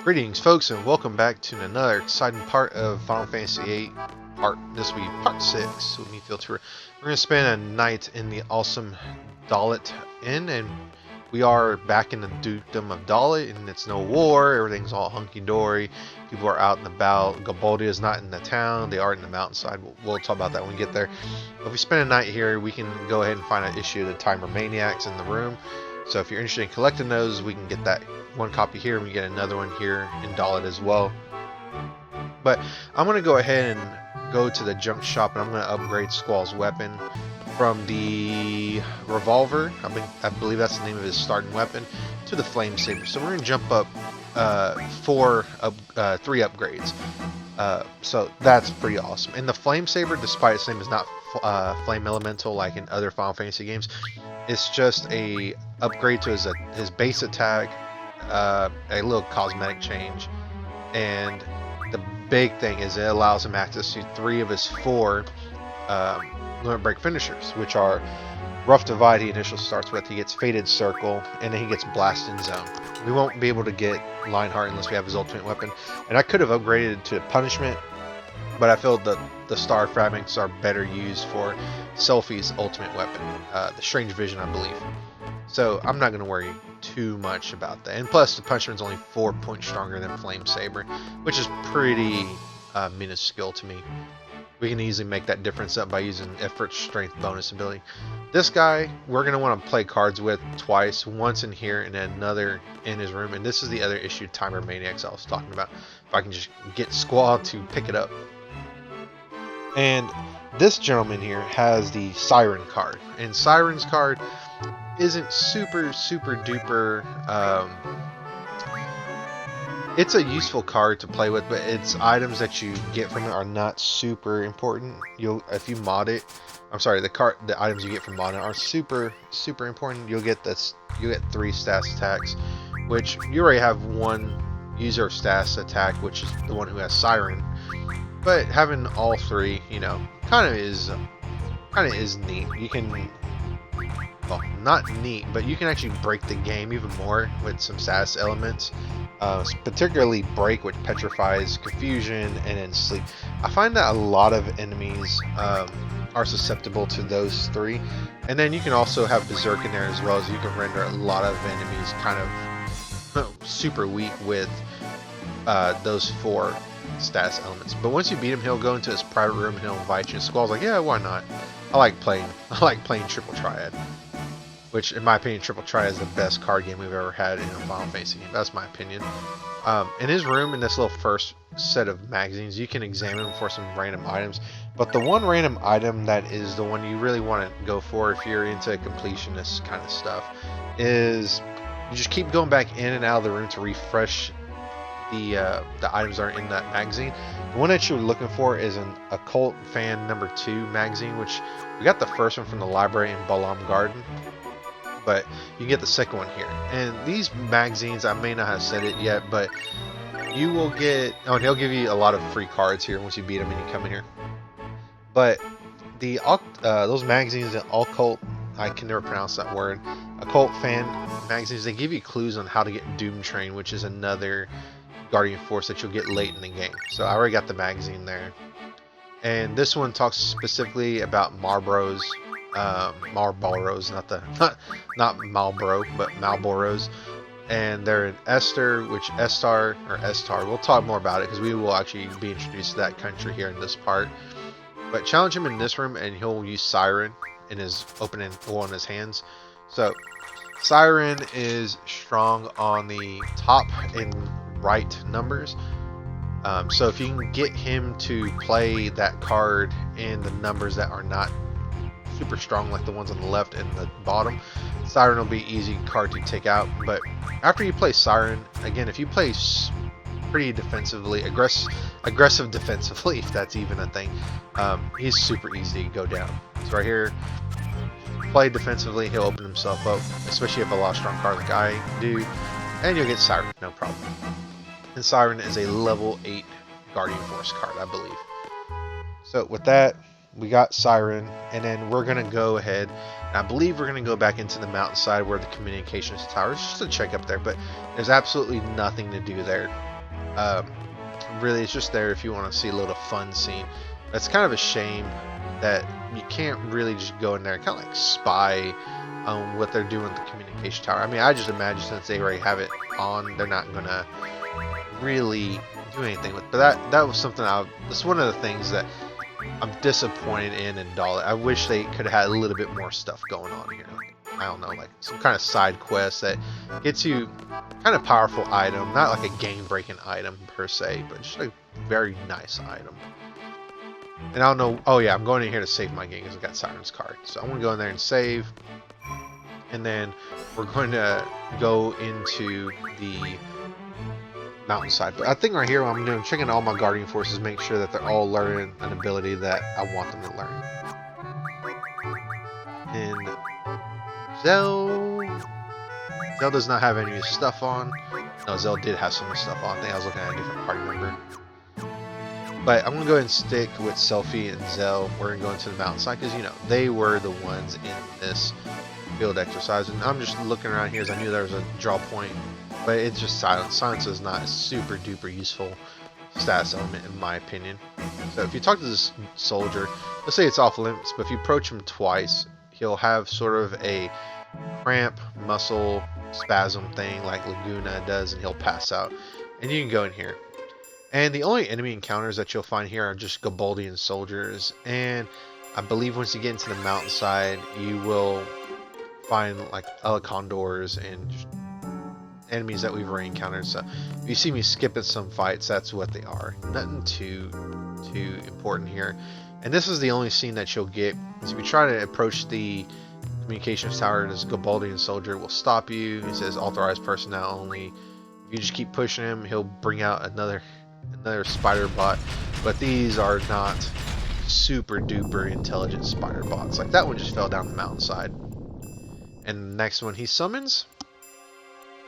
Greetings, folks, and welcome back to another exciting part of Final Fantasy VIII. This will be part 6 with me, Field Tour. We're going to spend a night in the awesome Dollet Inn, and we are back in the dukedom of Dollet, and it's no war. Everything's all hunky-dory. People are out and about. Galbadia is not in the town. They are in the mountainside. We'll talk about that when we get there. But if we spend a night here, we can go ahead and find an issue of the Timer Maniacs in the room. So if you're interested in collecting those, we can get that one copy here, and we get another one here in Dollet as well. But I'm going to go ahead and go to the junk shop, and I'm going to upgrade Squall's weapon from the revolver, I believe that's the name of his starting weapon, to the flame saber. So we're going to jump up 3 upgrades. So that's pretty awesome. And the flame saber, despite its name is not flame elemental like in other Final Fantasy games, it's just a upgrade to his base attack, a little cosmetic change, and the big thing is it allows him access to 3 of his 4 limit break finishers, which are Rough Divide. He initially starts with, he gets Fated Circle, and then he gets Blast in Zone. We won't be able to get Lionheart unless we have his ultimate weapon, and I could have upgraded it to Punishment, but I feel that the Star Fragments are better used for Selphie's ultimate weapon, the Strange Vision, I believe. So I'm not going to worry too much about that. And plus, the Punishment's only 4 points stronger than Flame Saber, which is pretty minuscule to me. We can easily make that difference up by using Effort Strength bonus ability. This guy, we're going to want to play cards with twice, once in here and another in his room. And this is the other issue, Timer Maniacs, I was talking about. If I can just get Squall to pick it up. And this gentleman here has the Siren card. And Siren's card isn't super duper it's a useful card to play with, but its items that you get from it are not super important. If you mod it, the items you get from modding are super important. You'll get 3 status attacks, which you already have 1 user status attack, which is the one who has Siren. But having all 3, kind of is neat. You can, well, not neat, but you can actually break the game even more with some status elements. Particularly Break, which petrifies, Confusion, and then Sleep. I find that a lot of enemies are susceptible to those 3. And then you can also have Berserk in there as well, as you can render a lot of enemies kind of super weak with those 4 status elements. But once you beat him, he'll go into his private room and he'll invite you. And Squall's like, yeah, why not? I like playing Triple Triad. Which, in my opinion, Triple Triad is the best card game we've ever had in a Final Fantasy game. That's my opinion. In his room, in this little first set of magazines, you can examine them for some random items. But the one random item that is the one you really want to go for if you're into completionist kind of stuff is you just keep going back in and out of the room to refresh the items that are in that magazine. The one that you're looking for is an Occult Fan number 2 magazine, which we got the first one from the library in Galbadia Garden. But you get the second one here. And these magazines, I may not have said it yet, but you will get, and he'll give you a lot of free cards here once you beat them and you come in here. But the those magazines, the Occult, I can never pronounce that word, Occult Fan magazines, they give you clues on how to get Doom Train, which is another Guardian Force that you'll get late in the game. So I already got the magazine there. And this one talks specifically about Marlboros, not Marlboro, but Marlboros, and they're in Esthar, Esthar. We'll talk more about it because we will actually be introduced to that country here in this part. But challenge him in this room, and he'll use Siren in his in his hands. So Siren is strong on the top and right numbers. So if you can get him to play that card in the numbers that are not super strong like the ones on the left and the bottom, Siren will be easy card to take out. But after you play Siren, again, if you play pretty defensively, aggressive defensively, if that's even a thing, he's super easy to go down. So right here, play defensively, he'll open himself up, especially if you have a lot of strong card like I do, and you'll get Siren, no problem. And Siren is a level 8 Guardian Force card, I believe. So with that, we got Siren, and then we're going to go ahead, and I believe we're going to go back into the mountainside where the communications tower is, just to check up there, but there's absolutely nothing to do there. Um, really, it's just there if you want to see a little fun scene. It's kind of a shame that you can't really just go in there and kind of like spy on what they're doing with the communication tower. I mean, I just imagine since they already have it on, they're not gonna really do anything with. But that was something that's one of the things that I'm disappointed in Dollet. I wish they could have had a little bit more stuff going on here. I don't know, like some kind of side quest that gets you kind of powerful item, not like a game-breaking item per se, but just a very nice item. And I don't know. Oh yeah, I'm going in here to save my game because I got Siren's card. So I'm gonna go in there and save, and then we're going to go into the mountainside. But I think right here, what I'm doing, I'm checking all my guardian forces, make sure that they're all learning an ability that I want them to learn. And Zell does not have any of his stuff on. No, Zell did have some of his stuff on. I think I was looking at a different party member. But I'm going to go ahead and stick with Selphie and Zell. We're going to go into the mountainside because, you know, they were the ones in this field exercise. And I'm just looking around here as I knew there was a draw point. But it's just silence. Silence is not a super duper useful status element in my opinion. So if you talk to this soldier, let's say it's off limits, but if you approach him twice, he'll have sort of a cramp muscle spasm thing like Laguna does, and he'll pass out. And you can go in here. And the only enemy encounters that you'll find here are just Galbadian soldiers. And I believe once you get into the mountainside, you will find like Condors and enemies that we've already encountered. So if you see me skipping some fights, that's what they are. Nothing too important here. And this is the only scene that you'll get. So if you try to approach the communications tower, this Galbadian soldier will stop you. He says authorized personnel only. If you just keep pushing him, he'll bring out another spider bot. But these are not super duper intelligent spider bots. Like that one just fell down the mountainside. And the next one he summons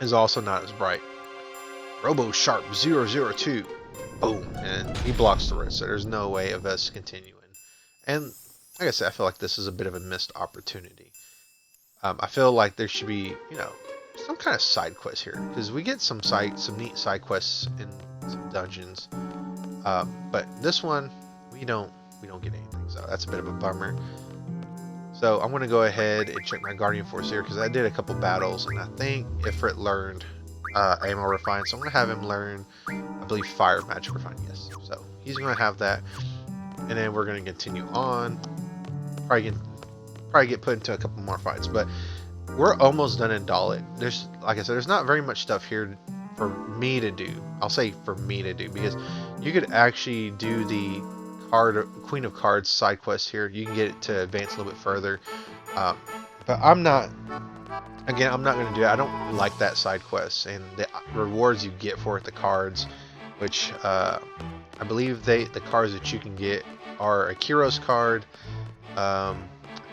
is also not as bright. Robo Sharp 002. Boom. And he blocks the road, so there's no way of us continuing. And like I said, I feel like this is a bit of a missed opportunity. I feel like there should be, you know, some kind of side quest here, because we get some neat side quests in some dungeons. But this one, we don't get anything, so that's a bit of a bummer. So I'm going to go ahead and check my Guardian Force here, because I did a couple battles, and I think Ifrit learned Ammo Refine, so I'm going to have him learn, I believe, Fire Magic Refine, yes. So he's going to have that, and then we're going to continue on. Probably get put into a couple more fights, but we're almost done in Dollet. There's, like I said, there's not very much stuff here for me to do. I'll say for me to do, because you could actually do the Queen of Cards side quest here. You can get it to advance a little bit further, but I'm not going to do it. I don't like that side quest and the rewards you get for it, the cards, which I believe the cards that you can get are a Kiros card,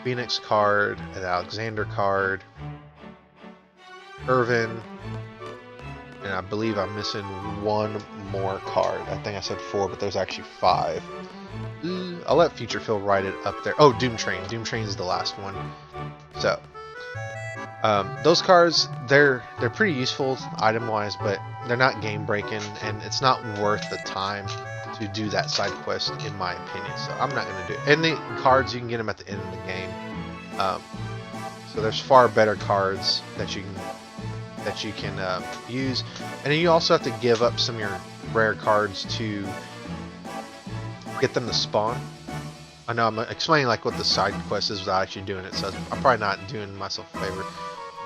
Phoenix card, an Alexander card, Irvin, and I believe I'm missing one more card. I think I said 4, but there's actually 5. I'll let Future Phil write it up there. Oh, Doom Train. Doom Train is the last one. So, those cards, they're pretty useful item-wise, but they're not game-breaking, and it's not worth the time to do that side quest, in my opinion. So I'm not going to do it. And the cards, you can get them at the end of the game. So there's far better cards that you can use, and then you also have to give up some of your rare cards to get them to spawn. I know I'm explaining like what the side quest is without actually doing it, so I'm probably not doing myself a favor.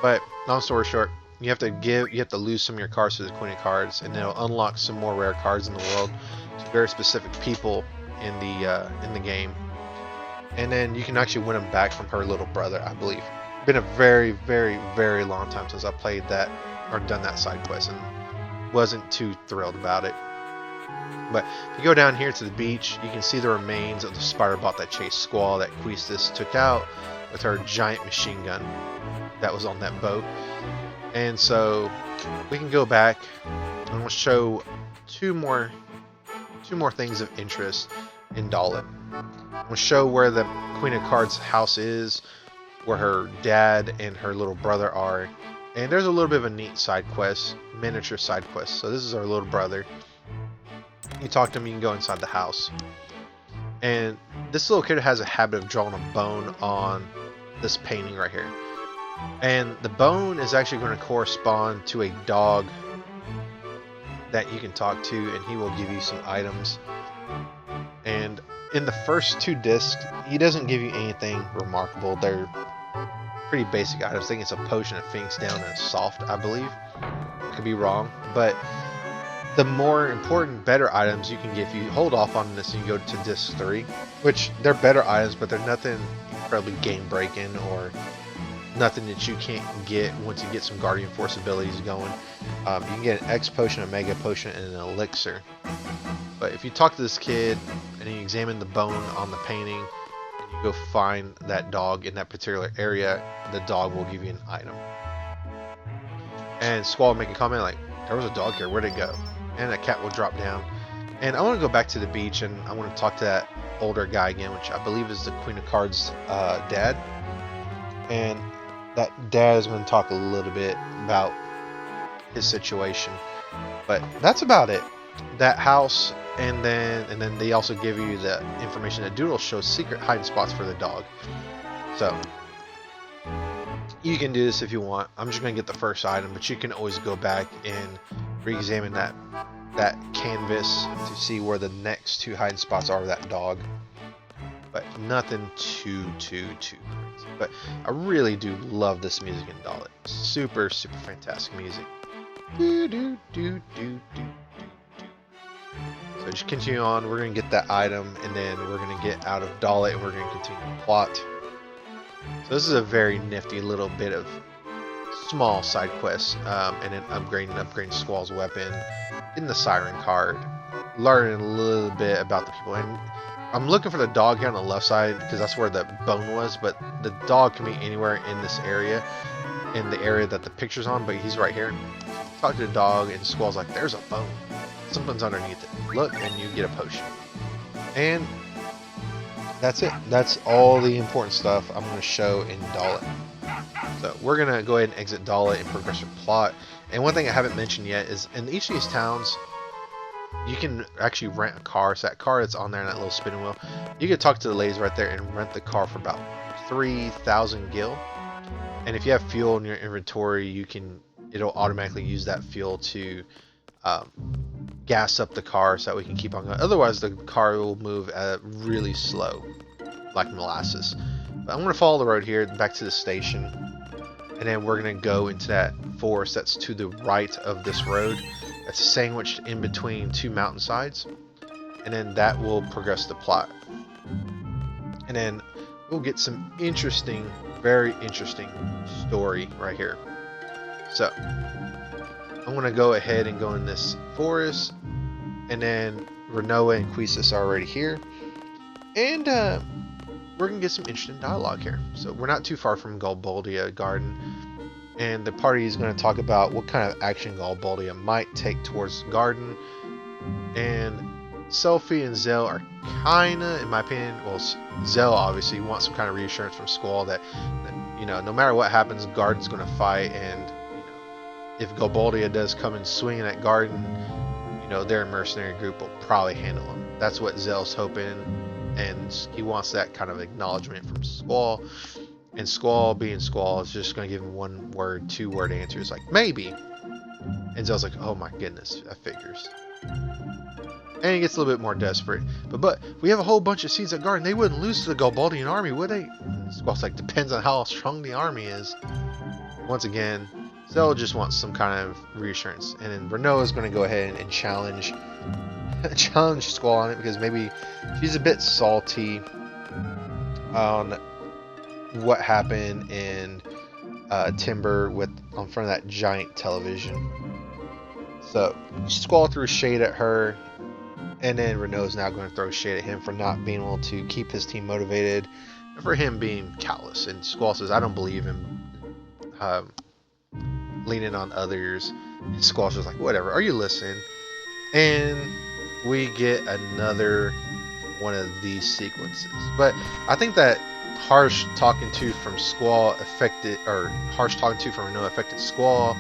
But long story short, you have to lose some of your cards to the Queen of Cards, and it'll unlock some more rare cards in the world to very specific people in the game. And then you can actually win them back from her little brother, I believe. Been a very, very, very long time since I played that or done that side quest, and wasn't too thrilled about it. But if you go down here to the beach, you can see the remains of the spider bot that chased Squall that Quistis took out with her giant machine gun that was on that boat. And so we can go back and we'll show two more things of interest in Dollet. We'll show where the Queen of Cards house is, where her dad and her little brother are, And there's a little bit of a neat side quest, miniature side quest. So this is our little brother. You talk to him, you can go inside the house. And this little kid has a habit of drawing a bone on this painting right here. And the bone is actually going to correspond to a dog that you can talk to, and he will give you some items. And in the first 2 discs, he doesn't give you anything remarkable. They're pretty basic items. I think it's a potion of Phoenix Down and a soft, I believe. I could be wrong, but the more important, better items you can get if you hold off on this and you go to disc 3, which they're better items, but they're nothing incredibly game breaking or nothing that you can't get once you get some Guardian Force abilities going. You can get an X potion, a Mega potion, and an elixir. But if you talk to this kid and you examine the bone on the painting and you go find that dog in that particular area, the dog will give you an item. And Squall will make a comment like, there was a dog here, where'd it go? And a cat will drop down. And I want to go back to the beach and I want to talk to that older guy again, which I believe is the Queen of Cards' dad. And that dad is going to talk a little bit about his situation. But that's about it. That house, and then they also give you the information that Doodle shows secret hiding spots for the dog. So you can do this if you want. I'm just going to get the first item, but you can always go back and re-examine that canvas to see where the next 2 hiding spots are of that dog. But nothing too crazy. But I really do love this music in Dollet. Super fantastic music. So just continue on. We're going to get that item, and then we're going to get out of Dollet, and we're going to continue the plot. So this is a very nifty little bit of small side quests, and then upgrading Squall's weapon, getting the Siren card, learning a little bit about the people. And I'm looking for the dog here on the left side because that's where the bone was, but the dog can be anywhere in this area, in the area that the picture's on, but he's right here. Talk to the dog, and Squall's like, there's a bone. Something's underneath it. Look, and you get a potion. And that's it. That's all the important stuff I'm going to show in Dollet. So we're going to go ahead and exit Dollet and progress your plot. And one thing I haven't mentioned yet is in each of these towns, you can actually rent a car. So that car that's on there in that little spinning wheel, you can talk to the ladies right there and rent the car for about 3,000 gil. And if you have fuel in your inventory, it'll automatically use that fuel to gas up the car so that we can keep on going. Otherwise, the car will move really slow, like molasses. But I'm going to follow the road here back to the station, and then we're going to go into that forest that's to the right of this road. That's sandwiched in between 2 mountainsides, and then that will progress the plot. And then we'll get some interesting, very interesting story right here. So I'm going to go ahead and go in this forest, and then Renoa and Quisus are already here, and we're going to get some interesting dialogue here. So we're not too far from Galbadia Garden, and the party is going to talk about what kind of action Galbadia might take towards Garden. And Selphie and Zell are kind of, in my opinion, well, Zell obviously wants some kind of reassurance from Squall that no matter what happens, Garden's going to fight, and if Galbadia does come and swing in that Garden, their mercenary group will probably handle him. That's what Zell's hoping, and he wants that kind of acknowledgement from Squall. And Squall, being Squall, is just going to give him 1-word, 2-word answers, like, maybe. And Zell's like, oh my goodness, that figures. And he gets a little bit more desperate. But we have a whole bunch of seeds at Garden. They wouldn't lose to the Galbadian army, would they? And Squall's like, depends on how strong the army is. Once again, Zell just wants some kind of reassurance. And then Renoa is going to go ahead and challenge Squall on it, because maybe she's a bit salty on what happened in Timber on front of that giant television. So Squall threw shade at her, and then Renoa's now going to throw shade at him for not being able to keep his team motivated, and for him being callous. And Squall says, I don't believe him leaning on others. And Squall's just like, whatever, are you listening? And we get another one of these sequences. But I think that harsh talking to from Squall affected, or harsh talking to from Renault affected Squall,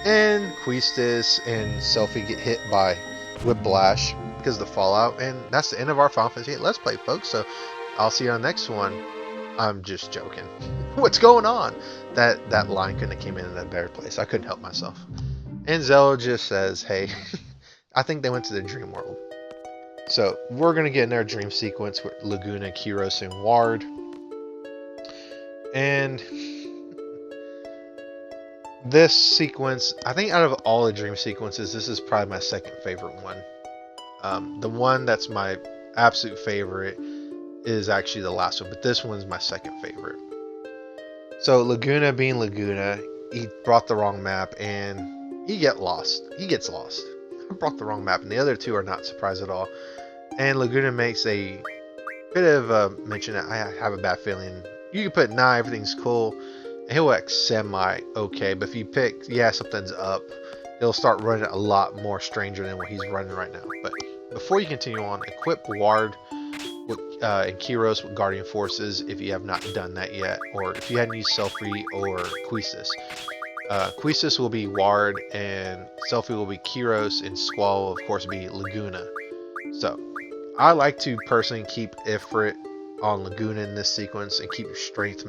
and Quistis and Selphie get hit by Whiplash because of the fallout. And that's the end of our Final Fantasy VIII Let's Play, folks. So I'll see you on the next one. I'm just joking. What's going on? That line couldn't have came in a better place. I couldn't help myself. And Zell just says, hey, I think they went to the dream world. So we're going to get in our dream sequence with Laguna, Kiros, and Ward. And this sequence, I think out of all the dream sequences, this is probably my second favorite one. The one that's my absolute favorite is actually the last one, but this one's my second favorite. So Laguna being Laguna, he brought the wrong map and he gets lost. I brought the wrong map, and the other two are not surprised at all. And Laguna makes a bit of a mention that I have a bad feeling. You can put nah, everything's cool, and he'll like semi okay. But if you pick yeah, something's up, he'll start running a lot more stranger than what he's running right now. But before you continue on, equip Ward and Kiros with Guardian Forces if you have not done that yet, or if you hadn't used Selphie or Quistis. Quistis will be Ward, and Selphie will be Kiros, and Squall will of course be Laguna. So I like to personally keep Ifrit on Laguna in this sequence and keep your strength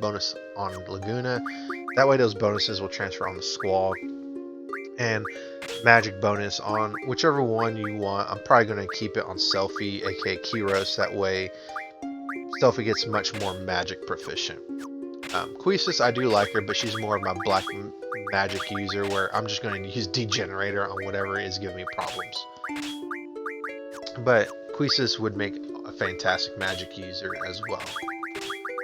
bonus on Laguna. That way those bonuses will transfer on the Squall, and magic bonus on whichever one you want. I'm probably going to keep it on Selphie, aka Kiros. That way Selphie gets much more magic proficient. Quistis, I do like her, but she's more of my black magic user, where I'm just going to use Degenerator on whatever is giving me problems. But Quistis would make a fantastic magic user as well.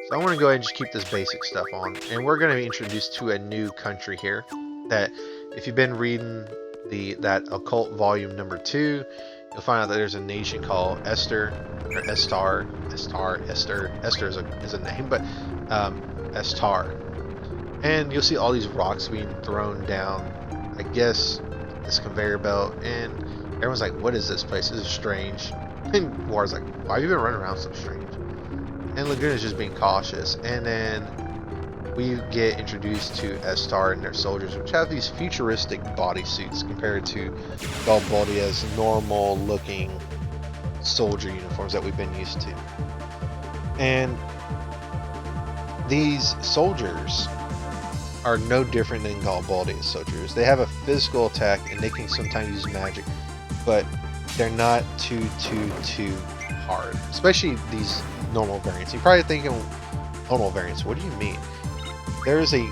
So I want to go ahead and just keep this basic stuff on, and we're going to be introduced to a new country here that, if you've been reading that Occult Volume number 2, you'll find out that there's a nation called Esthar, or Esthar. Esthar is a name, but Esthar. And you'll see all these rocks being thrown down, I guess, this conveyor belt, and everyone's like, what is this place? This is strange. And Ward's like, why have you been running around so strange? And Laguna's just being cautious. And then we get introduced to Esthar and their soldiers, which have these futuristic bodysuits compared to Galbadia's normal looking soldier uniforms that we've been used to. And these soldiers are no different than Galbadia's soldiers. They have a physical attack and they can sometimes use magic, but they're not too hard, especially these normal variants. You're probably thinking, normal variants, what do you mean? There's a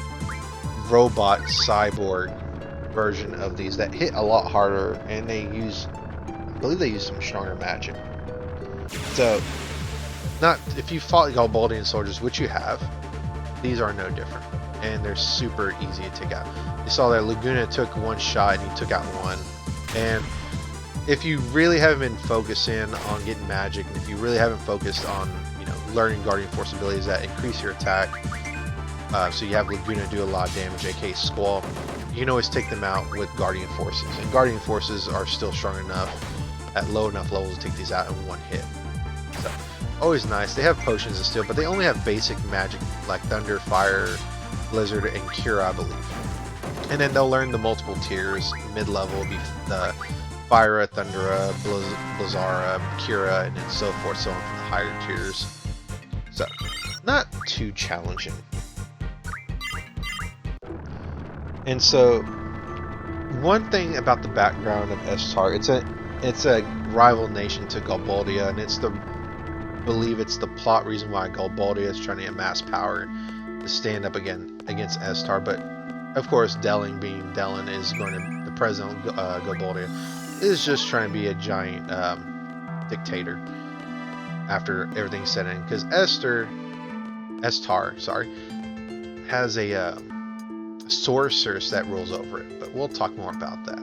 robot cyborg version of these that hit a lot harder, and I believe they use some stronger magic. So, not if you fought Galbadian soldiers, which you have, these are no different, and they're super easy to take out. You saw that Laguna took one shot and he took out one, and if you really haven't been focusing on getting magic, and if you really haven't focused on, learning Guardian Force abilities that increase your attack, so you have Laguna do a lot of damage, aka Squall, you can always take them out with Guardian Forces. And Guardian Forces are still strong enough at low enough levels to take these out in one hit. So, always nice. They have potions of steel, but they only have basic magic like Thunder, Fire, Blizzard, and Cure, I believe. And then they'll learn the multiple tiers. Mid-level will be the Fire, Thundera, Blizzara, Cura, and then so forth, so on from the higher tiers. So, not too challenging. And so, one thing about the background of Esthar, it's a rival nation to Galbadia, and I believe it's the plot reason why Galbadia is trying to amass power to stand up against Esthar. But of course, Delling being Delling is going to, the president of Galbadia is just trying to be a giant dictator after everything's set in, because Esthar has a sorceress that rules over it, but we'll talk more about that.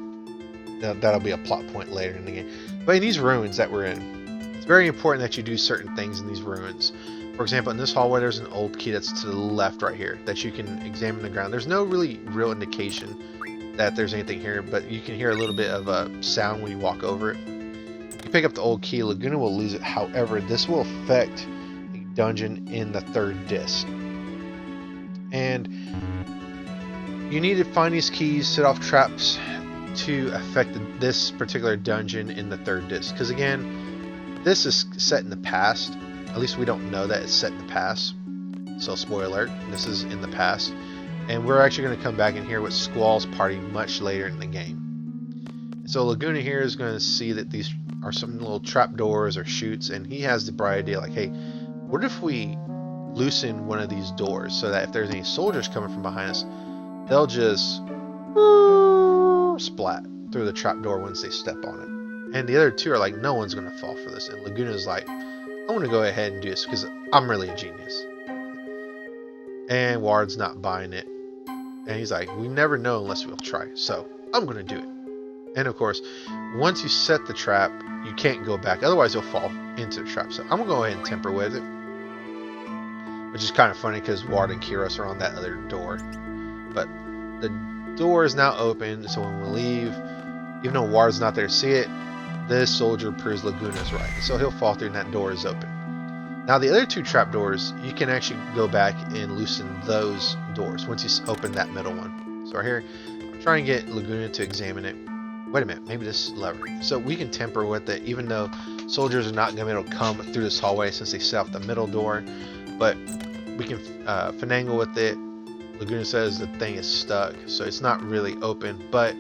That'll be a plot point later in the game. But in these ruins that we're in, it's very important that you do certain things in these ruins. For example, in this hallway, there's an old key that's to the left right here that you can examine the ground. There's no real indication that there's anything here, but you can hear a little bit of a sound when you walk over it. You pick up the old key, Laguna will lose it. However, this will affect a dungeon in the 3rd disc. And you need to find these keys, set off traps to affect this particular dungeon in the 3rd disc. Because again, this is set in the past. At least we don't know that it's set in the past. So spoiler alert, this is in the past. And we're actually going to come back in here with Squall's party much later in the game. So Laguna here is going to see that these are some little trapdoors or chutes, and he has the bright idea like, hey, what if we loosen one of these doors so that if there's any soldiers coming from behind us, they'll just splat through the trapdoor once they step on it. And the other two are like, no one's going to fall for this. And Laguna's like, I'm going to go ahead and do this because I'm really a genius. And Ward's not buying it. And he's like, we never know unless we'll try. So I'm going to do it. And of course, once you set the trap, you can't go back. Otherwise, you'll fall into the trap. So I'm going to go ahead and temper with it. Which is kind of funny because Ward and Kiros are on that other door. But the door is now open. So when we leave, even though Ward's not there to see it, this soldier proves Laguna's right. So he'll fall through and that door is open. Now the other two trapdoors, you can actually go back and loosen those doors once you open that middle one. So right here, I'm trying to get Laguna to examine it. Wait a minute, maybe this lever. So we can temper with it, even though soldiers are not going to be able to come through this hallway since they set off the middle door. But we can finagle with it. Laguna says the thing is stuck, so it's not really open, but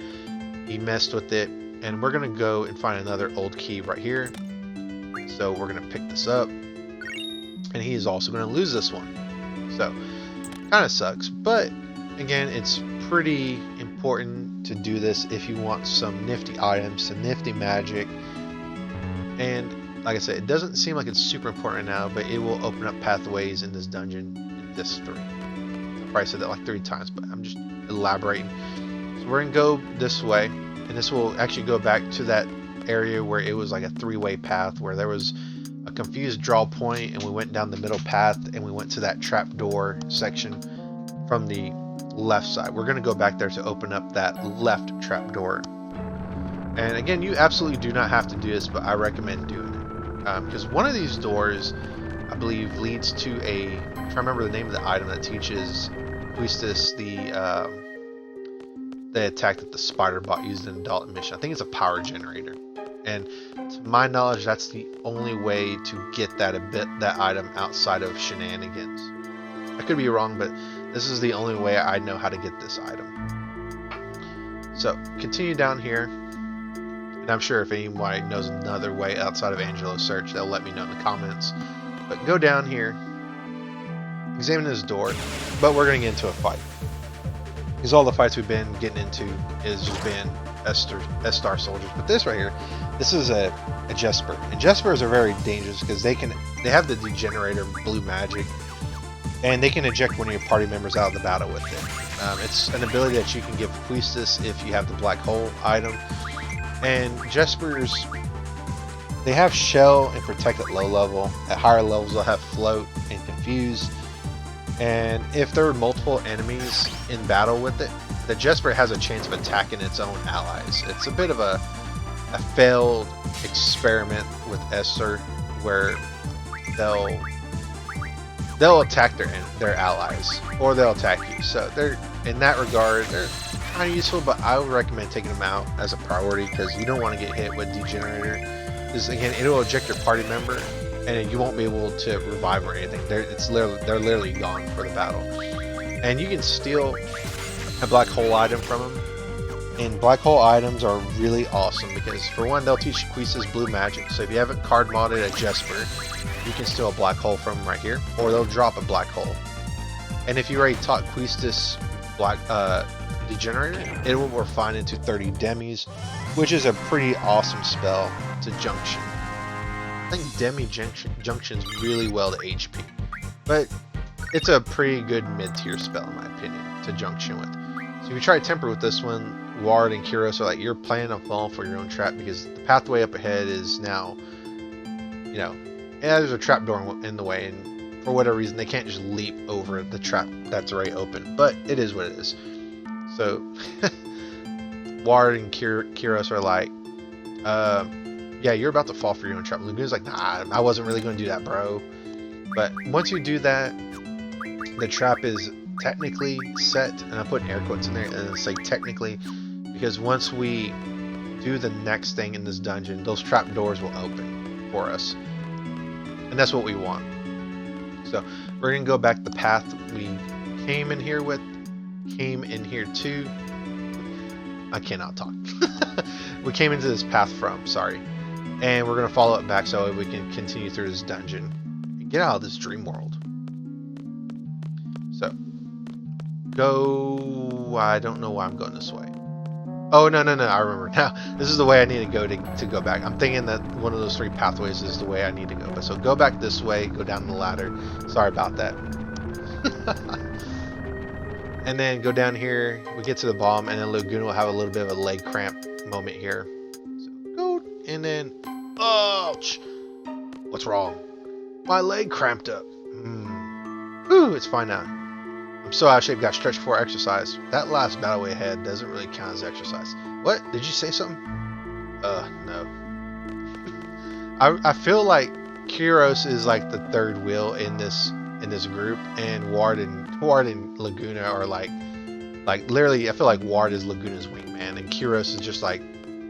he messed with it. And we're going to go and find another old key right here. So we're going to pick this up. And he is also going to lose this one. So, kind of sucks. But, again, it's pretty important to do this if you want some nifty items, some nifty magic. And, like I said, it doesn't seem like it's super important right now, but it will open up pathways in this dungeon in this 3. I probably said that like 3 times, but I'm just elaborating. So we're going to go this way. And this will actually go back to that area where it was like a 3-way path where there was a confused draw point, and we went down the middle path and we went to that trapdoor section from the left side. We're going to go back there to open up that left trapdoor. And again, you absolutely do not have to do this, but I recommend doing it. Because one of these doors, I believe, leads to a, I'm trying to remember the name of the item that teaches Priestess the attack that the spider bot used in the Dollet mission. I think it's a power generator. And to my knowledge, that's the only way to get that item outside of shenanigans. I could be wrong, but this is the only way I know how to get this item. So continue down here, and I'm sure if anyone knows another way outside of Angelo's search, they'll let me know in the comments. But go down here, examine this door, but we're going to get into a fight. Because all the fights we've been getting into is just being Esthar soldiers. But this right here, this is a Jesper. And Jespers are very dangerous because they have the degenerator blue magic. And they can eject one of your party members out of the battle with it. It's an ability that you can give Priestess if you have the black hole item. And Jespers, they have shell and protect at low level. At higher levels they'll have float and confuse. And if there are multiple enemies in battle with it, the Jesper has a chance of attacking its own allies. It's a bit of a failed experiment with Esthar where they'll attack their allies, or they'll attack you. So they're, in that regard, they're kind of useful, but I would recommend taking them out as a priority because you don't want to get hit with Degenerator. Because again, it will eject your party member, and you won't be able to revive or anything. They're literally gone for the battle. And you can steal a black hole item from them. And black hole items are really awesome because, for one, they'll teach Quisa's blue magic. So if you haven't card modded a Jesper, you can steal a black hole from them right here, or they'll drop a black hole. And if you already taught Quistis black Degenerator, it will refine into 30 demis, which is a pretty awesome spell to junction. I think Demi junctions really well to HP, but it's a pretty good mid-tier spell in my opinion to junction with. So if you try to temper with this one, Ward and Kiros are like, you're planning on falling for your own trap because the pathway up ahead is now, you know, yeah, there's a trap door in the way, and for whatever reason they can't just leap over the trap that's already open, but it is what it is. So Ward and Kiros are like, yeah, you're about to fall for your own trap. Laguna's like, nah, I wasn't really going to do that, bro. But once you do that, the trap is technically set, and I'm putting air quotes in there, and it's like technically, because once we do the next thing in this dungeon, those trap doors will open for us, and that's what we want. So we're gonna go back the path we came in here to. I cannot talk. We came into this path from, sorry, and we're gonna follow it back so we can continue through this dungeon and get out of this dream world. So go. I don't know why I'm going this way. Oh, no, I remember now. This is the way I need to go to go back. I'm thinking that one of those 3 pathways is the way I need to go. But so go back this way, go down the ladder. Sorry about that. And then go down here. We get to the bottom, and then Laguna will have a little bit of a leg cramp moment here. So go, and then, ouch! What's wrong? My leg cramped up. Whew, it's fine now. I'm so out of shape, got stretched before exercise. That last battle we had doesn't really count as exercise. What? Did you say something? No. I feel like Kiros is like the 3rd wheel in this group, and Ward and Laguna are like literally, I feel like Ward is Laguna's wingman, and Kiros is just like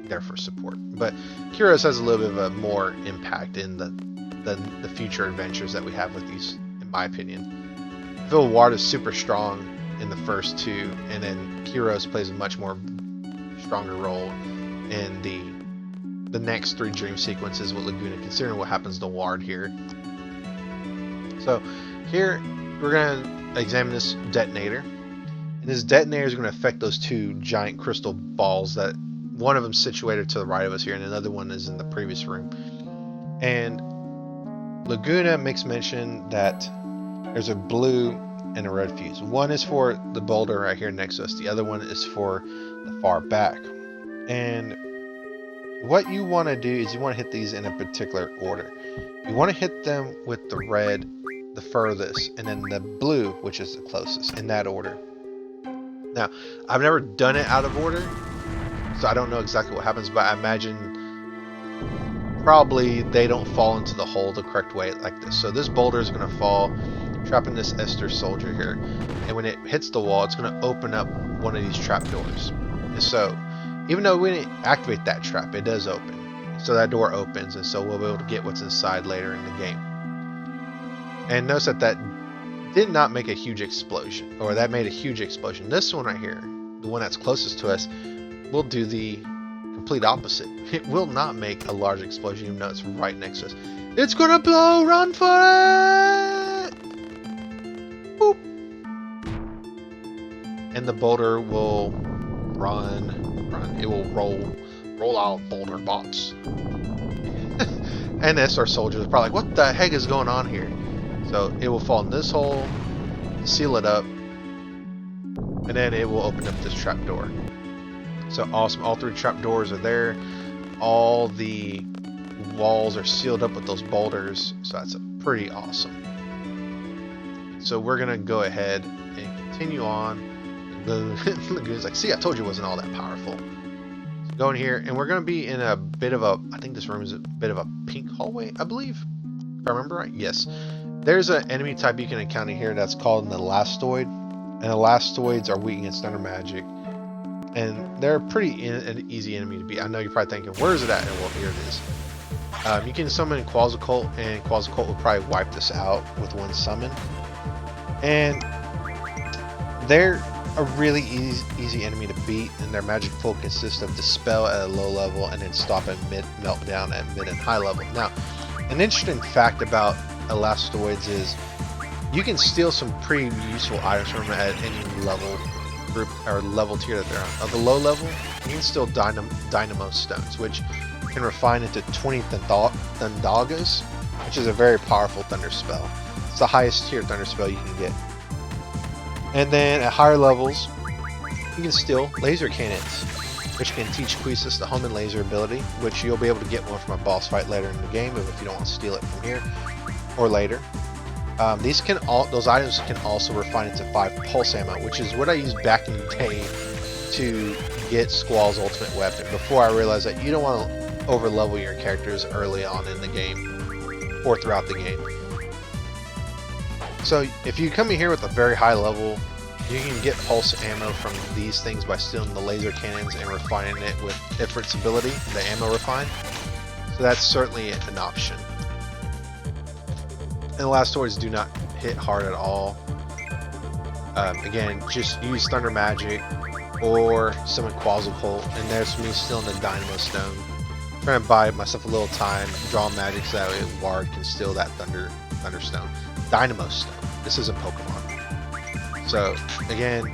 there for support. But Kiros has a little bit of a more impact in the future adventures that we have with these, in my opinion. I feel Ward is super strong in the first 2, and then Kiros plays a much more stronger role in the next 3 dream sequences with Laguna, considering what happens to Ward here. So here we're going to examine this detonator, and this detonator is going to affect those 2 giant crystal balls that one of them situated to the right of us here, and another one is in the previous room. And Laguna makes mention that there's a blue and a red fuse. One is for the boulder right here next to us. The other one is for the far back. And what you want to do is you want to hit these in a particular order. You want to hit them with the red the furthest, and then the blue, which is the closest, in that order. Now, I've never done it out of order, so I don't know exactly what happens, but I imagine probably they don't fall into the hole the correct way like this. So this boulder is going to fall, trapping this Esthar soldier here, and when it hits the wall, it's going to open up one of these trap doors. And so even though we didn't activate that trap, it does open. So that door opens, and so we'll be able to get what's inside later in the game. And notice that did not make a huge explosion, or that made a huge explosion. This one right here, the one that's closest to us, will do the complete opposite. It will not make a large explosion, even though it's right next to us. It's gonna blow! Run for it! Boop! And the boulder will run. It will roll out boulder bots. And the Esthar soldiers are probably like, what the heck is going on here? So it will fall in this hole, seal it up, and then it will open up this trap door. So awesome, all 3 trap doors are there. All the walls are sealed up with those boulders, so that's pretty awesome. So we're gonna go ahead and continue on. Laguna's like, see, I told you it wasn't all that powerful. So go in here, and we're gonna be in a bit of a, I think this room is a bit of a pink hallway, I believe, if I remember right. Yes. There's an enemy type you can encounter here that's called an Elastoid, and Elastoids are weak against thunder magic, and they're a pretty an easy enemy to beat. I know you're probably thinking, where is it at? And well, here it is. You can summon Quasicult, and Quasicult will probably wipe this out with one summon. And they're a really easy enemy to beat, and their magic pull consists of Dispel at a low level and then stop at mid, Meltdown at mid and high level. Now, an interesting fact about Elastoids is you can steal some pretty useful items from them at any level group or level tier that they're on. At the low level, you can steal Dynamo Stones, which can refine into 20 Thundagas, which is a very powerful thunder spell. It's the highest tier thunder spell you can get. And then at higher levels, you can steal laser cannons, which can teach Queesus the Home and Laser ability, which you'll be able to get one from a boss fight later in the game if you don't want to steal it from here or later. Those items can also refine into 5 pulse ammo, which is what I used back in the day to get Squall's ultimate weapon, before I realized that you don't want to over level your characters early on in the game or throughout the game. So if you come in here with a very high level, you can get pulse ammo from these things by stealing the laser cannons and refining it with Ifrit's ability, the ammo refine. So that's certainly an option. And the last swords do not hit hard at all. Again, just use Thunder Magic or summon Quasicult, and there's me stealing the Dynamo Stone. I'm trying to buy myself a little time, draw magic so that way Ward can steal that Thunderstone. Dynamo Stone. This isn't Pokemon. So again,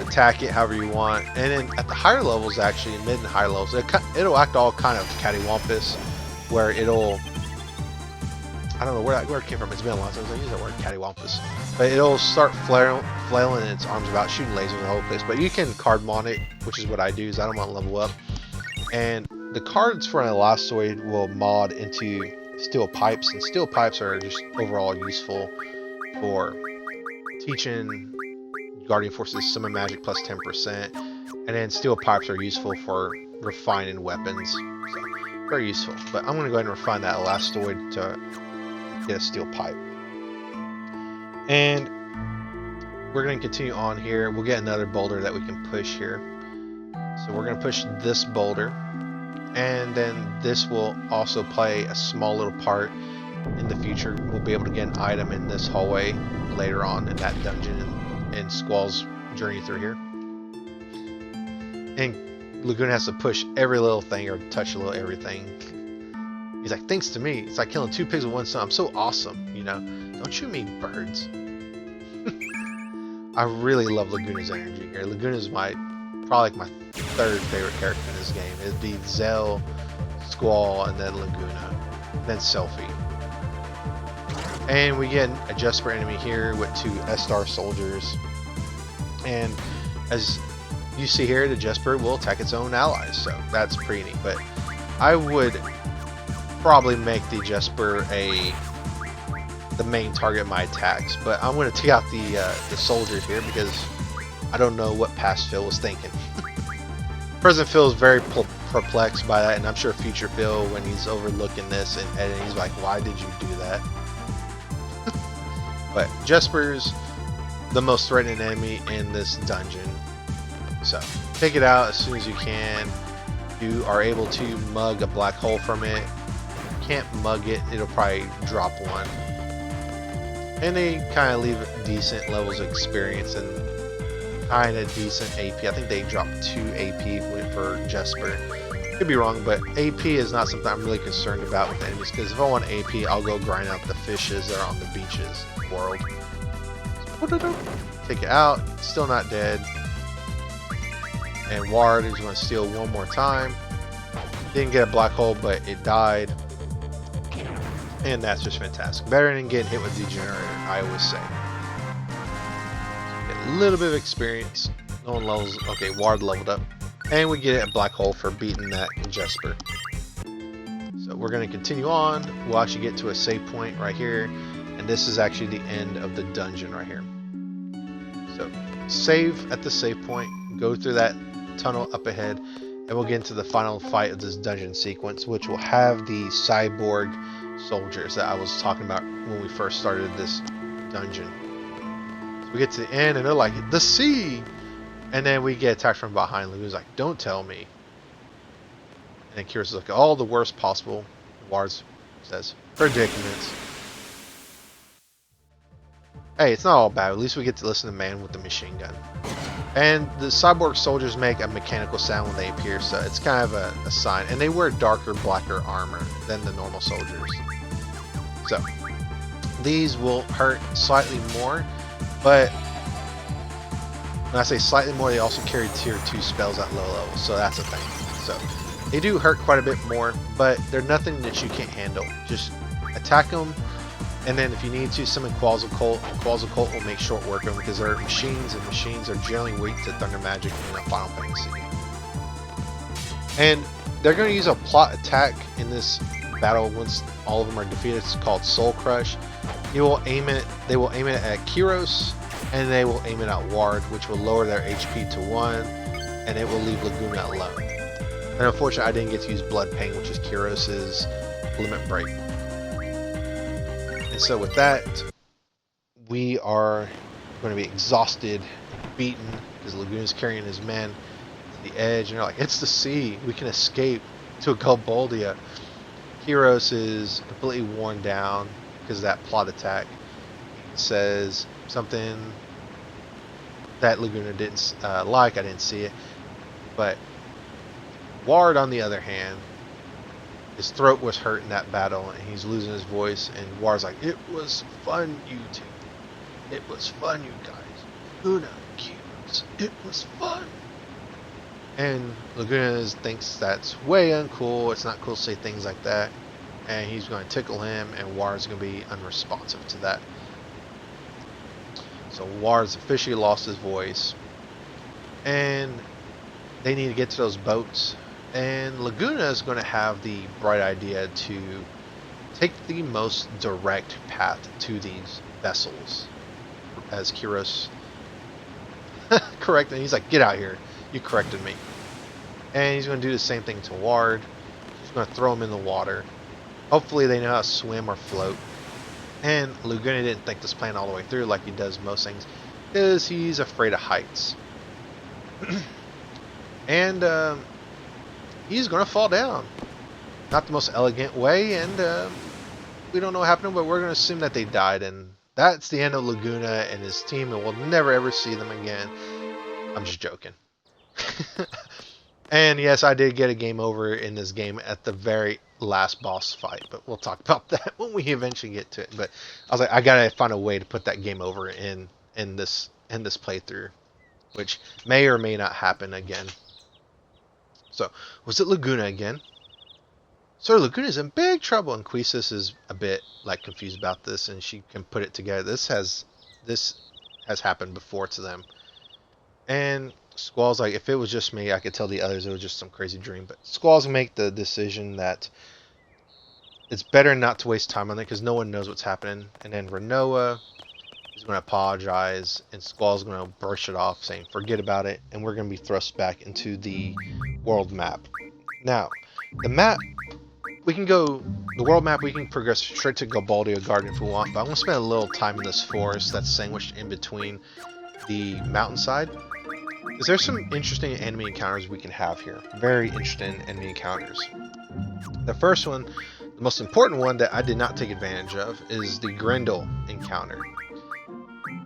attack it however you want, and then at the higher levels, actually mid and higher levels, it'll act all kind of cattywampus, where it'll, I don't know where it came from. It's been a long time since I used that word, cattywampus. But it'll start flailing its arms about, shooting lasers in the whole place. But you can card mon it, which is what I do, is I don't want to level up. And the cards for an Elastoid will mod into steel pipes, and steel pipes are just overall useful for teaching Guardian Forces summon magic plus 10%, and then steel pipes are useful for refining weapons. So very useful. But I'm going to go ahead and refine that Elastoid to get a steel pipe. And we're going to continue on here. We'll get another boulder that we can push here. So we're going to push this boulder, and then this will also play a small little part in the future. We'll be able to get an item in this hallway later on in that dungeon and Squall's journey through here. And Laguna has to push every little thing or touch a little everything. He's like, thanks to me, it's like killing two pigs with one stone. I'm so awesome, you know. Don't shoot me, birds. I really love Laguna's energy here. Laguna's probably like my third favorite character in this game. It'd be Zell, Squall, and then Laguna, then Selphie. And we get a Jesper enemy here with two Esthar soldiers. And as you see here, the Jesper will attack its own allies, so that's pretty neat. But I would probably make the Jesper the main target of my attacks. But I'm going to take out the soldiers here because I don't know what past Phil was thinking. Present Phil is very perplexed by that, and I'm sure future Phil, when he's overlooking this and editing, he's like, why did you do that? But Jesper's the most threatening enemy in this dungeon. So take it out as soon as you can. You are able to mug a black hole from it. Can't mug it, it'll probably drop one. And they kind of leave decent levels of experience and kind of decent AP. I think they dropped 2 AP for Jesper. Could be wrong, but AP is not something I'm really concerned about with enemies, because if I want AP, I'll go grind out the fishes that are on the beaches world. So, take it out, still not dead. And Ward is going to steal one more time. Didn't get a black hole, but it died. And that's just fantastic. Better than getting hit with Degenerator, I always say. Get a little bit of experience. No one levels. Okay, Ward leveled up. And we get a black hole for beating that Jesper. So we're going to continue on. We'll actually get to a save point right here. And this is actually the end of the dungeon right here. So save at the save point. Go through that tunnel up ahead. And we'll get into the final fight of this dungeon sequence, which will have the cyborg soldiers that I was talking about when we first started this dungeon. So we get to the end and they're like, the sea! And then we get attacked from behind. Luna's like, don't tell me. And Kiros is like, all the worst possible. Wars says, predicaments. Hey, it's not all bad. At least we get to listen to Man with the machine gun. And the cyborg soldiers make a mechanical sound when they appear, so it's kind of a sign. And they wear darker, blacker armor than the normal soldiers. So, these will hurt slightly more, but when I say slightly more, they also carry tier 2 spells at low levels, so that's a thing. So, they do hurt quite a bit more, but they're nothing that you can't handle. Just attack them, and then if you need to, summon Quasicult, and Quasicult will make short work of them because they're machines, and machines are generally weak to Thunder Magic in a Final Fantasy game. And they're going to use a plot attack in this battle once all of them are defeated. It's called Soul Crush. They will aim it at Kiros, and they will aim it at Ward, which will lower their HP to 1, and it will leave Laguna alone. And unfortunately, I didn't get to use Blood Pain, which is Kiros's limit break. And so with that, we are going to be exhausted, beaten, because Laguna's carrying his men to the edge, and they're like, it's the sea, we can escape to Galbadia. Kiros is completely worn down because of that plot attack. He says something that Laguna didn't like, I didn't see it, but Ward, on the other hand, his throat was hurt in that battle, and he's losing his voice, and Ward's like, it was fun, you two. It was fun, you guys. Luna, Kiros, it was fun. And Laguna thinks that's way uncool. It's not cool to say things like that. And he's going to tickle him, and Ward's going to be unresponsive to that. So Ward's officially lost his voice. And they need to get to those boats. And Laguna is going to have the bright idea to take the most direct path to these vessels. As Kiros corrected, he's like, get out here. You corrected me. And he's going to do the same thing to Ward. He's going to throw him in the water. Hopefully they know how to swim or float. And Laguna didn't think this plan all the way through like he does most things, because he's afraid of heights. And he's going to fall down. Not the most elegant way, and we don't know what happened, but we're going to assume that they died, and that's the end of Laguna and his team, and we'll never ever see them again. I'm just joking. And yes, I did get a game over in this game at the very last boss fight, but we'll talk about that when we eventually get to it. But I was like, I gotta find a way to put that game over in this playthrough, which may or may not happen again. So, was it Laguna again? Sir, Laguna's in big trouble, and Quisus is a bit like confused about this, and she can put it together. This has happened before to them. And Squall's like, if it was just me, I could tell the others it was just some crazy dream. But Squall's make the decision that it's better not to waste time on it because no one knows what's happening. And then Renoa is going to apologize, and Squall's going to brush it off, saying, forget about it, and we're going to be thrust back into the world map. Now, the map, we can go, the world map, we can progress straight to Galbadia Garden if we want, but I'm going to spend a little time in this forest that's sandwiched in between the mountainside. Because there's some interesting enemy encounters we can have here. Very interesting enemy encounters. The first one, the most important one that I did not take advantage of, is the Grendel encounter.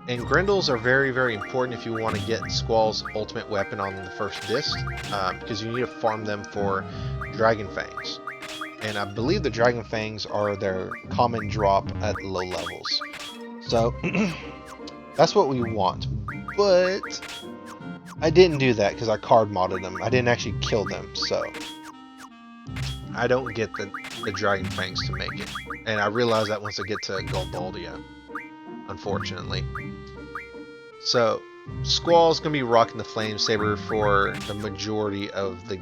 And Grendels are very, very important if you want to get Squall's ultimate weapon on the first disc, because you need to farm them for Dragon Fangs. And I believe the Dragon Fangs are their common drop at low levels. So, that's what we want. But I didn't do that because I card modded them. I didn't actually kill them, so I don't get the Dragon Fangs to make it. And I realized that once I get to Galbadia, unfortunately. So, Squall's going to be rocking the Flame Saber for the majority of the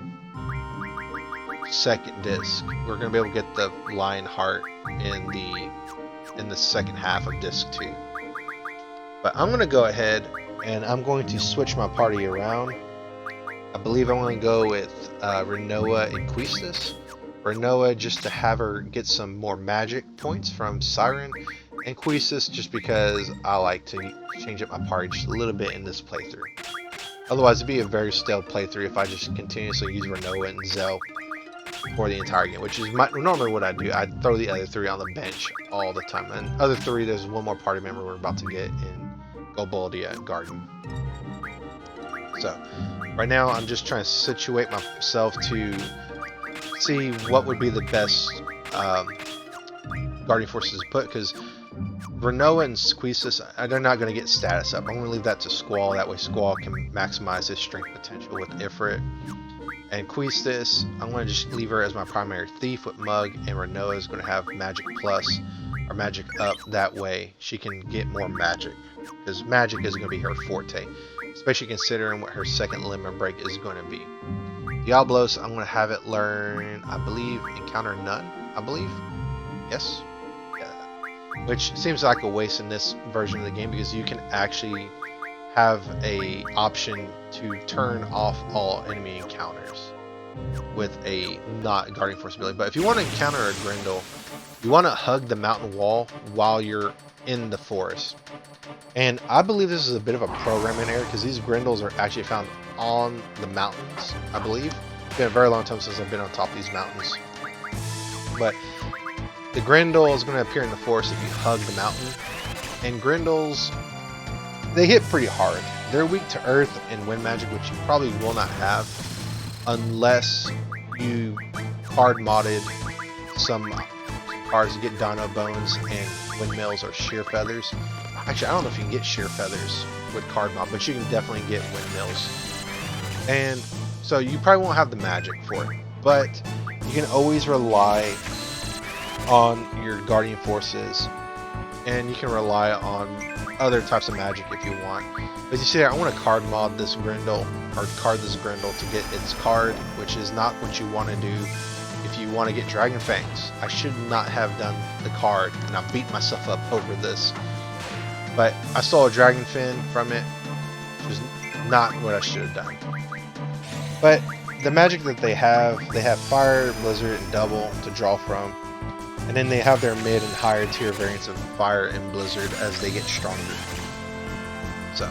second disc. We're going to be able to get the Lion Heart in the second half of disc 2. But I'm going to go ahead and I'm going to switch my party around. I believe I'm going to go with Renoa and Quistis. Renoa just to have her get some more magic points from Siren, and Quistis just because I like to change up my party just a little bit in this playthrough. Otherwise it'd be a very stale playthrough if I just continuously use Renoa and Zell for the entire game, which is normally what I do. I throw the other three on the bench all the time. And other three, there's one more party member we're about to get in Galbadia Garden. So, right now I'm just trying to situate myself to see what would be the best Guardian Forces to put, because Renoa and Quistis, they're not going to get status up. I'm going to leave that to Squall. That way Squall can maximize his strength potential with Ifrit. And Quistis, I'm going to just leave her as my primary thief with Mug, and Renoa is going to have Magic Plus, or Magic Up. That way she can get more magic, because magic is going to be her forte, especially considering what her second limit break is going to be. Diablos, I'm going to have it learn, I believe, Encounter None, I believe. Yes? Yeah. Which seems like a waste in this version of the game, because you can actually have a option to turn off all enemy encounters. with a not Guardian Force ability. But if you want to encounter a Grendel, you want to hug the mountain wall while you're in the forest. And I believe this is a bit of a programming error because these Grendels are actually found on the mountains, I believe. It's been a very long time since I've been on top of these mountains. But the Grendel is going to appear in the forest if you hug the mountain. And Grendels, they hit pretty hard. They're weak to earth and wind magic, which you probably will not have unless you hard modded some cards to get Dino Bones and Windmills or Sheer Feathers. Actually, I don't know if you can get Sheer Feathers with card mod, but you can definitely get Windmills. And so you probably won't have the magic for it, but you can always rely on your Guardian Forces, and you can rely on other types of magic if you want. But you see, I want to card mod this Grendel, or card this Grendel to get its card, which is not what you want to do if you want to get Dragon Fangs. I should not have done the card, and I beat myself up over this. But I stole a Dragon Fin from it, which is not what I should have done. But the magic that they have Fire, Blizzard, and Double to draw from. And then they have their mid and higher tier variants of Fire and Blizzard as they get stronger. So,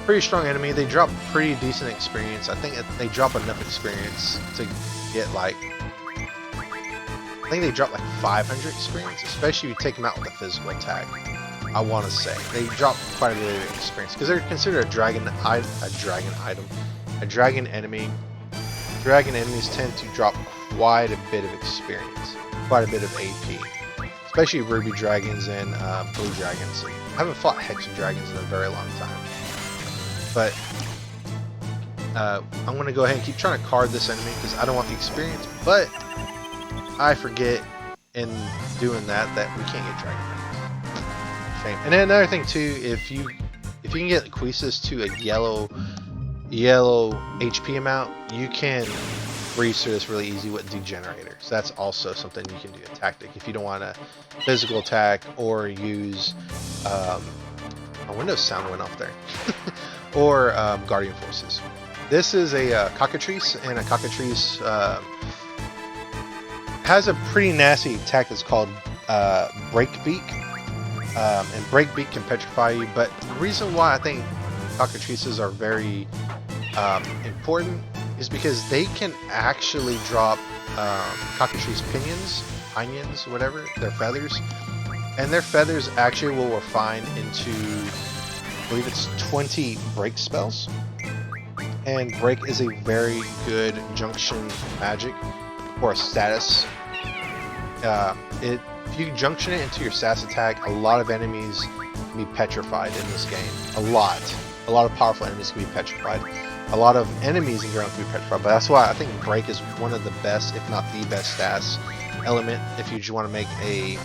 pretty strong enemy. They drop pretty decent experience. I think they drop enough experience to get like... I think they drop like 500 experience, especially if you take them out with a physical attack. I want to say. They drop quite a bit of experience because they're considered a dragon enemy. Dragon enemies tend to drop quite a bit of experience. Quite a bit of AP, especially Ruby Dragons and Blue Dragons. I haven't fought Hexen Dragons in a very long time, but I'm going to go ahead and keep trying to card this enemy because I don't want the experience, but I forget in doing that we can't get Dragon Dragons. Shame. And then another thing too, if you can get Quisus to a yellow HP amount, you can breeze through this really easy with Degenerator. So that's also something you can do, a tactic if you don't want a physical attack or use my Windows sound went off there or Guardian Forces. This is a Cockatrice, and a Cockatrice has a pretty nasty attack that's called Breakbeak, and Breakbeak can petrify you, but the reason why I think Cockatrices are very important is because they can actually drop Cockatrice pinions, whatever, their feathers. And their feathers actually will refine into, I believe it's 20 break spells. And break is a very good junction magic or a status. If you junction it into your status attack, a lot of enemies can be petrified in this game. A lot of powerful enemies can be petrified. A lot of enemies in ground can be petrified, but that's why I think break is one of the best, if not the best, stats element if you just want to make a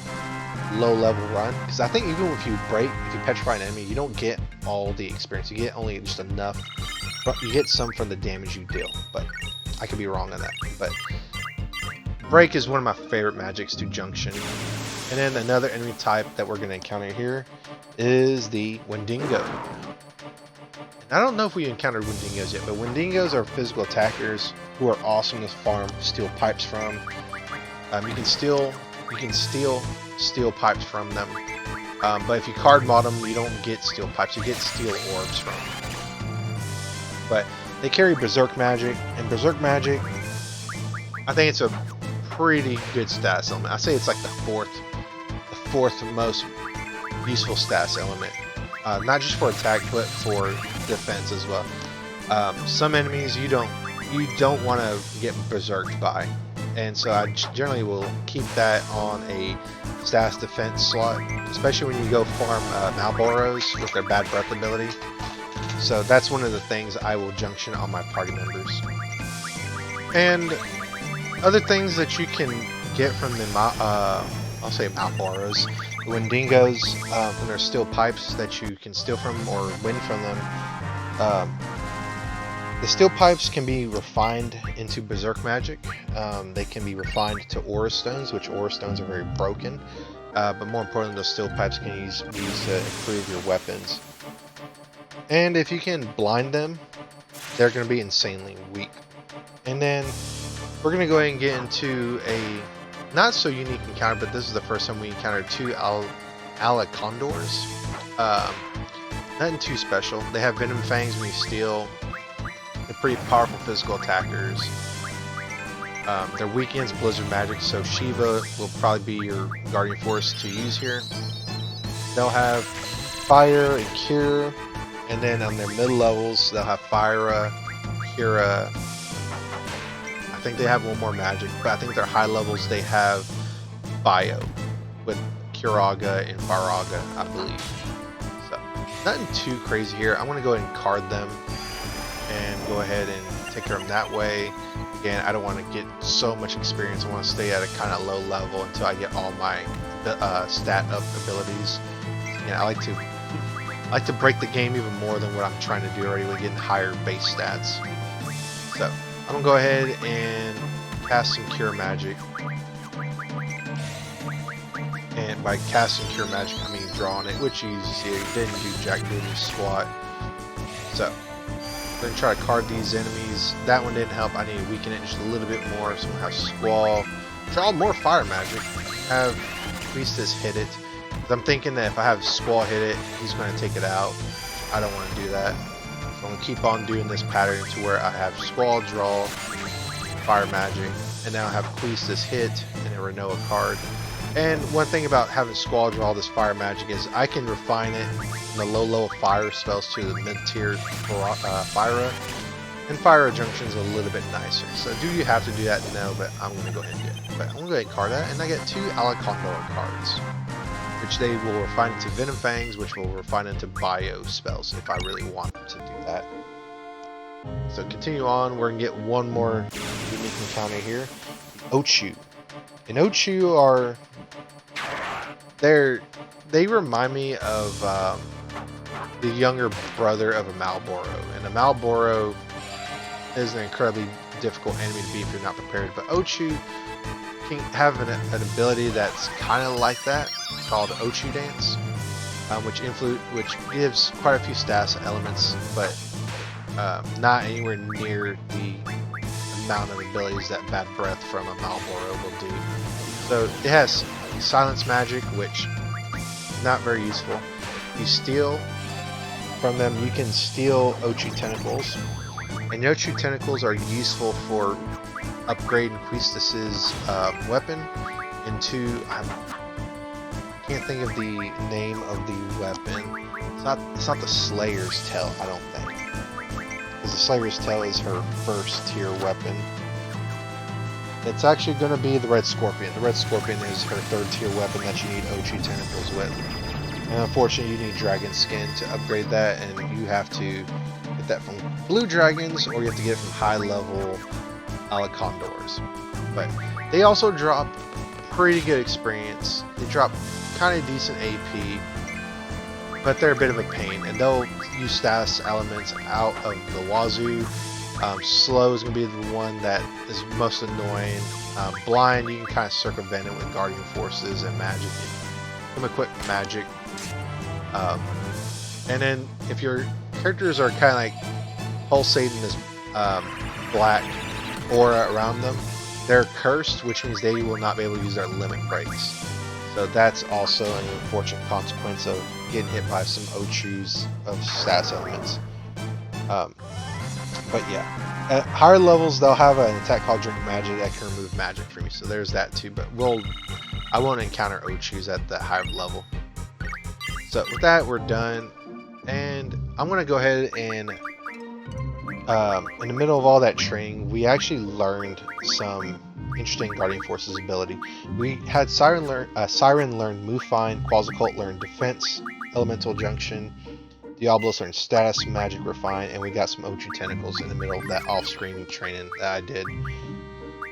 low level run. Because I think even if you petrify an enemy, you don't get all the experience. You get only just enough. But you get some from the damage you deal. But I could be wrong on that. But break is one of my favorite magics to junction. And then another enemy type that we're going to encounter here is the Wendigo. I don't know if we encountered Wendigos yet, but Wendigos are physical attackers who are awesome to farm steel pipes from. You can steal steel pipes from them, but if you card mod them, you don't get steel pipes. You get steel orbs from them. But they carry Berserk magic, and Berserk magic, I think it's a pretty good stats element. I say it's like the fourth most useful stats element. Not just for attack, but for defense as well. Some enemies you don't want to get berserked by, and so I generally will keep that on a stats defense slot, especially when you go farm Malboros with their bad breath ability. So that's one of the things I will junction on my party members. And other things that you can get from the I'll say Malboros. The Wendigos, when there's steel pipes that you can steal from or win from them. The steel pipes can be refined into Berserk magic. They can be refined to Aura Stones, which Aura Stones are very broken. But more importantly, those steel pipes can be used to improve your weapons. And if you can blind them, they're going to be insanely weak. And then we're going to go ahead and get into a not so unique encounter, but this is the first time we encountered two Alacondors. Nothing too special. They have venom fangs when you steal. They're pretty powerful physical attackers. They're weak against blizzard magic, so Shiva will probably be your guardian force to use here. They'll have fire and cure, and then on their mid levels they'll have Fyra, Kira. I think they have one more magic, but I think their high levels they have Bio with Kiraga and Faraga, I believe. So nothing too crazy here. I'm gonna go ahead and card them and go ahead and take care of them that way. Again, I don't want to get so much experience. I want to stay at a kind of low level until I get all my stat up abilities. And I like to break the game even more than what I'm trying to do already with getting higher base stats. So I'm gonna go ahead and cast some cure magic. And by casting cure magic, I mean drawing it, which you see it didn't do jack didn't squat. So I'm gonna try to card these enemies. That one didn't help. I need to weaken it just a little bit more. So I'm gonna have Squall. Draw more fire magic. Have Priestess hit it. I'm thinking that if I have Squall hit it, he's gonna take it out. I don't want to do that. So I'm gonna keep on doing this pattern to where I have Squall draw fire magic, and now I have Priestess hit and a Renoa card. And one thing about having Squall draw this fire magic is I can refine it from the low level fire spells to the mid tier Fyra. And Fyra Junction's a little bit nicer. So do you have to do that? No, but I'm going to go ahead and do it. But I'm going to go ahead and card that, and I get two Alacondor cards, which they will refine into Venom Fangs, which will refine into Bio spells if I really want to do that. So continue on, we're going to get one more unique encounter here. Ochu. And Ochu are... They remind me of the younger brother of a Malboro. And a Malboro is an incredibly difficult enemy to beat if you're not prepared. But Ochu can have an ability that's kind of like that, called Ochu Dance, which gives quite a few stats elements, but not anywhere near the amount of abilities that Bad Breath from a Malboro will do. So it has Silence Magic, which is not very useful. You steal from them, you can steal Ochu Tentacles, and Ochu Tentacles are useful for upgrading Priestess's weapon into, I can't think of the name of the weapon. It's not the Slayer's Tail, I don't think, because the Slayer's Tail is her first tier weapon. It's actually going to be the Red Scorpion. The Red Scorpion is her third tier weapon that you need Ochu Tentacles with. And unfortunately, you need Dragon Skin to upgrade that, and you have to get that from Blue Dragons, or you have to get it from high level Alacondors. But they also drop pretty good experience. They drop kind of decent AP, but they're a bit of a pain, and they'll use status elements out of the wazoo. Slow is going to be the one that is most annoying. Blind, you can kind of circumvent it with Guardian Forces and Magic. You can equip Magic. And then if your characters are kind of like pulsating this black aura around them, they're cursed, which means they will not be able to use their limit breaks. So that's also an unfortunate consequence of getting hit by some Ochus of stats elements. But yeah, at higher levels they'll have an attack called Drink Magic that can remove magic from you, so there's that too. But I won't encounter Ochus at that higher level. So with that, we're done, and I'm gonna go ahead and in the middle of all that training, we actually learned some interesting Guardian Forces ability. We had Siren learn Move-Find, Quasicult learn Defense, Elemental Junction, Diablos learned Status, Magic Refine, and we got some Ochu Tentacles in the middle of that off-screen training that I did.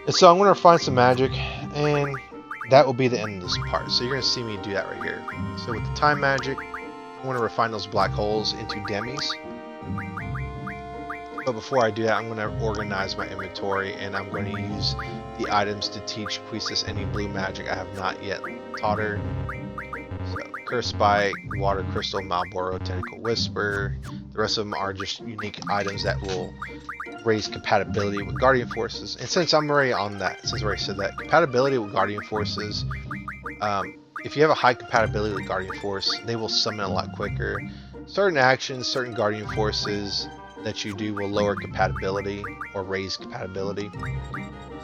And so I'm going to refine some magic, and that will be the end of this part. So you're going to see me do that right here. So with the Time Magic, I want to refine those black holes into demis. But before I do that, I'm going to organize my inventory, and I'm going to use the items to teach Priestess any blue magic I have not yet taught her. So, Curse Spike, Water Crystal, Malboro, Tentacle Whisper. The rest of them are just unique items that will raise compatibility with Guardian Forces. And since I'm already on that, since I already said that, compatibility with Guardian Forces, if you have a high compatibility with Guardian Force, they will summon a lot quicker. Certain actions, certain Guardian Forces that you do will lower compatibility or raise compatibility.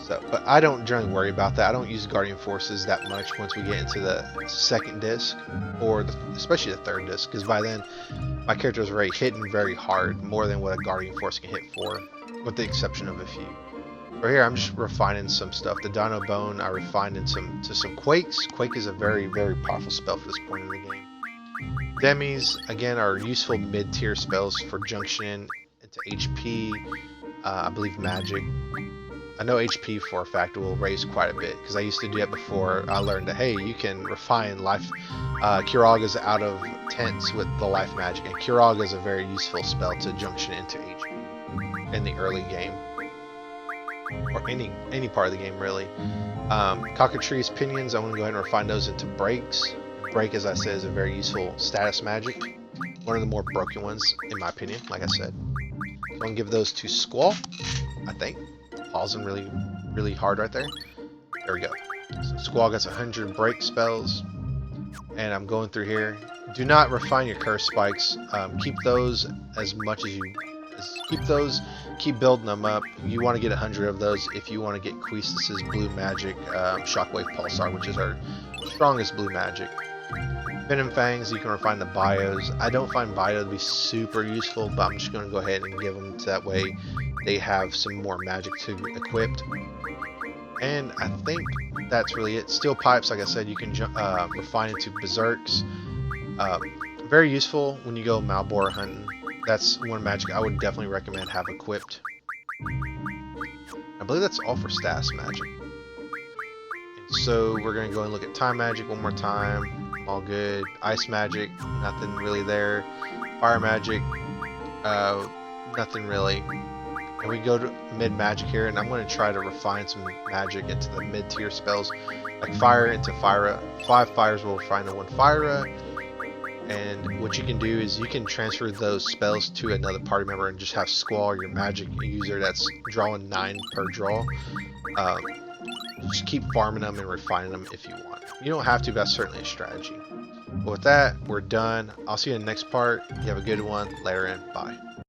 So, but I don't generally worry about that. I don't use Guardian Forces that much once we get into the second disc, or especially the third disc, because by then my character is already hitting very hard, more than what a Guardian Force can hit for, with the exception of a few. Right here, I'm just refining some stuff. The Dino Bone, I refined to some Quakes. Quake is a very, very powerful spell for this point in the game. Demis, again, are useful mid-tier spells for junction into HP, I believe magic. I know HP for a fact will raise quite a bit, because I used to do that before I learned that, hey, you can refine life. Kiraga's out of tents with the life magic, and Kiraga is a very useful spell to junction into HP in the early game. Or any part of the game, really. Cockatrice Pinions, I'm going to go ahead and refine those into Breaks. Break, as I said, is a very useful status magic. One of the more broken ones, in my opinion, like I said. I'm going to give those to Squall, I think. Pausing really, really hard right there. There we go. So Squall gets 100 break spells. And I'm going through here. Do not refine your curse spikes. Keep those as much as you... keep those. Keep building them up. You want to get 100 of those if you want to get Quistis's blue magic, Shockwave Pulsar, which is our strongest blue magic. Venom Fangs, you can refine the bios. I don't find bio to be super useful, but I'm just going to go ahead and give them, so that way they have some more magic to equipped. And I think that's really it. Steel Pipes, like I said, you can refine into Berserks. Very useful when you go Malbor hunting. That's one magic I would definitely recommend have equipped. I believe that's all for status magic. And so we're going to go and look at time magic one more time. All good. Ice magic, nothing really there. Fire magic, nothing really. And we go to mid magic here, and I'm going to try to refine some magic into the mid tier spells, like fire into Fyra. 5 fires will refine to 1 Fyra. And what you can do is you can transfer those spells to another party member and just have Squall, your magic user that's drawing 9 per draw. Just keep farming them and refining them if you want. You don't have to, but that's certainly a strategy. But with that, we're done. I'll see you in the next part. You have a good one. Later and bye.